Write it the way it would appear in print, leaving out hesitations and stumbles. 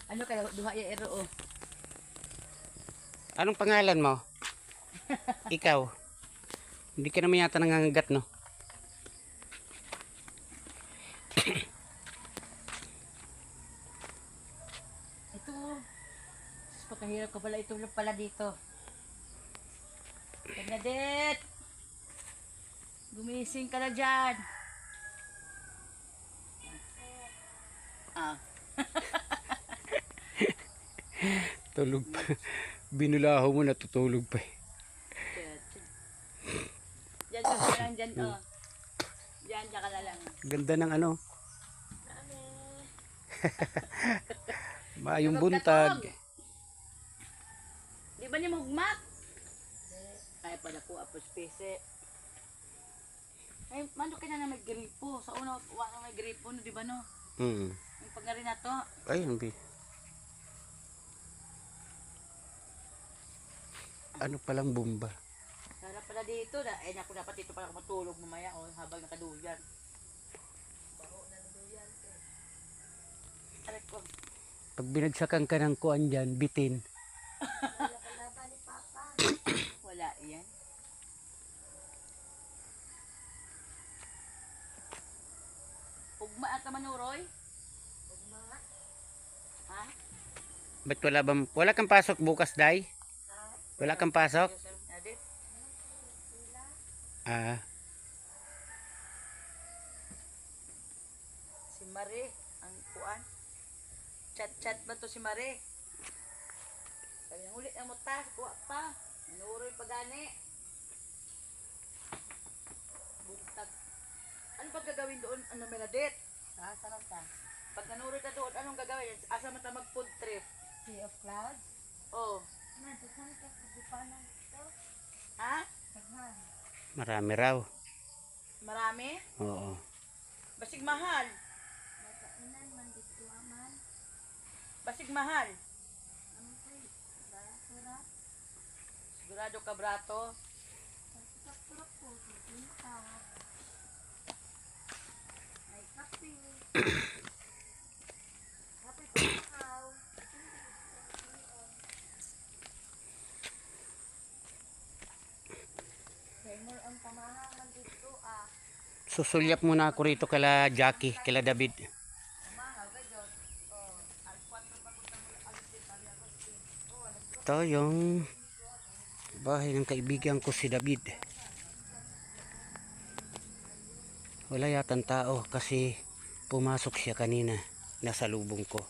Ano kaya duha ya ero oh. Anong pangalan mo? Ikaw. Hindi ka naman yata nangangagat, no? Ito. Pakahirap ka pala itulog pala dito. Bernadette! Gumising ka na dyan. Ah. Tulog pa. Binulaho mo, natutulog pa. Diyan ka lang dyan oh. Diyan ka na lang. Ganda ng ano. Maayong buntag. Di ba ni mugmak? Ay pala ko apos pese. Ay mando ka na may gripo. Sa una wala may gripo no di ba no? Yung pagngari na to. Ay, hindi. Ano palang bomba? Sarap pala dito. Ay naku dapat dito pala ako matulog mamaya oh, habang nakaduyan. Baho na duyan. Aray ko. Pag binagsakan ka ng kuan dyan, bitin. Wala yan. Ugma at manuroy? Ugma. Ha? Ba't wala kang pasok bukas, Day? Wala kang pasok? Adit? Ah, Si Mare, ang kuan. Chat-chat ba to si Mare? Sabi niya, huli ang mutas, kuha pa. Manuroy pa gani. Buntag. Ano pag gagawin doon? Ano Bernadette? Ha? Sarap ka? Pag nanuroy ka doon, anong gagawin? Asa man ta mag-food trip? Sea of Clouds? Oh. Nandun ka kagupanan ito. Ha? Taghan. marami raw. Marami? Oo. Basig mahal. Magkainan man dito aman. Basig mahal. Ano ko eh? Sura. Sigurado ka, brato. Pagkakturok po. Titinta. May kape. Kape pagkakaw. Senior ang tamahan man dito ah. Susulyap muna ako rito kala Jackie, kala David. Ito yung bahay ng kaibigan ko si David. Wala yatang tao kasi pumasok siya kanina. Nasa lubong ko.